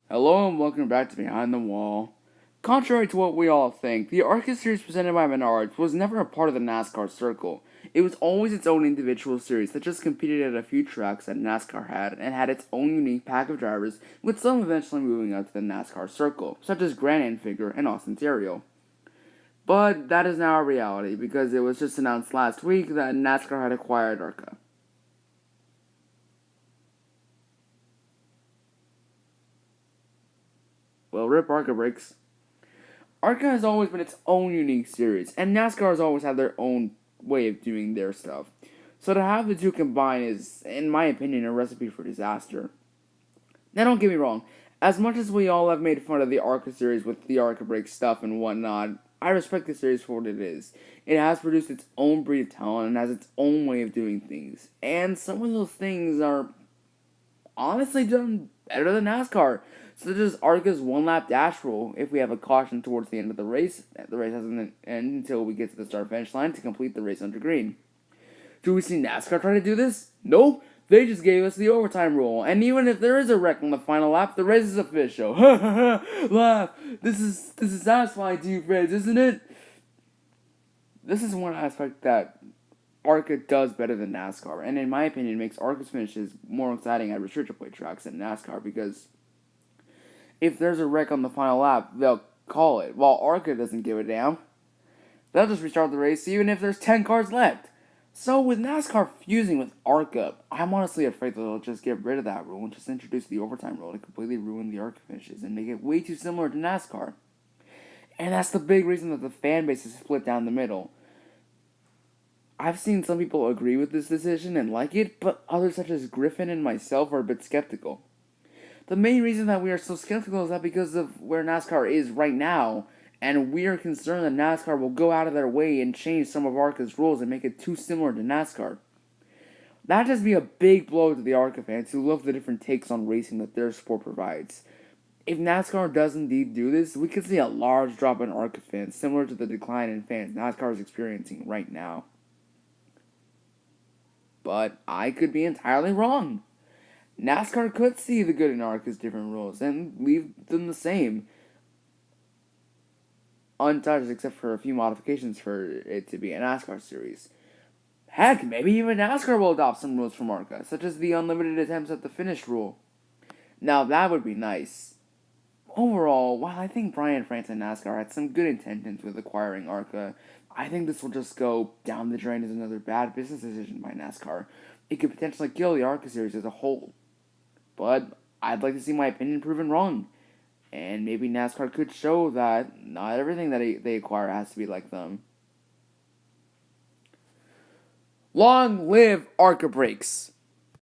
Hello and welcome back to Behind the Wall. Contrary to what we all think, the Arca series presented by Menards was never a part of the NASCAR circle. It was always its own individual series that just competed at a few tracks that NASCAR had and had its own unique pack of drivers, with some eventually moving out to the NASCAR circle, such as Grant Enfinger and Austin Theriault. But that is now a reality because it was just announced last week that NASCAR had acquired Arca. Well, rip Arca brakes. Arca has always been its own unique series, and NASCAR has always had their own way of doing their stuff. So to have the two combine is, in my opinion, a recipe for disaster. Now don't get me wrong, as much as we all have made fun of the Arca series with the Arca brake stuff and whatnot, I respect the series for what it is. It has produced its own breed of talent and has its own way of doing things. And some of those things are honestly done better than NASCAR. Such as Arca's one-lap dash rule. If we have a caution towards the end of the race doesn't end until we get to the start-finish line to complete the race under green. Do we see NASCAR try to do this? Nope. They just gave us the overtime rule. And even if there is a wreck on the final lap, the race is official. Ha ha ha! Laugh! This is satisfying to you, friends, isn't it? This is one aspect that Arca does better than NASCAR, and in my opinion makes Arca's finishes more exciting at restrictor plate tracks than NASCAR, because if there's a wreck on the final lap, they'll call it, while Arca doesn't give a damn. They'll just restart the race even if there's 10 cars left. So with NASCAR fusing with Arca, I'm honestly afraid that they'll just get rid of that rule and just introduce the overtime rule to completely ruin the Arca finishes and make it way too similar to NASCAR. And that's the big reason that the fan base is split down the middle. I've seen some people agree with this decision and like it, but others such as Griffin and myself are a bit skeptical. The main reason that we are so skeptical is that because of where NASCAR is right now, and we are concerned that NASCAR will go out of their way and change some of Arca's rules and make it too similar to NASCAR. That'd just be a big blow to the Arca fans who love the different takes on racing that their sport provides. If NASCAR does indeed do this, we could see a large drop in Arca fans, similar to the decline in fans NASCAR is experiencing right now. But I could be entirely wrong. NASCAR could see the good in Arca's different rules and leave them the same, untouched except for a few modifications for it to be a NASCAR series. Heck, maybe even NASCAR will adopt some rules from Arca, such as the unlimited attempts at the finish rule. Now that would be nice. Overall, while I think Brian France and NASCAR had some good intentions with acquiring Arca, I think this will just go down the drain as another bad business decision by NASCAR. It could potentially kill the Arca series as a whole. But I'd like to see my opinion proven wrong. And maybe NASCAR could show that not everything that they acquire has to be like them. Long live Arca brakes!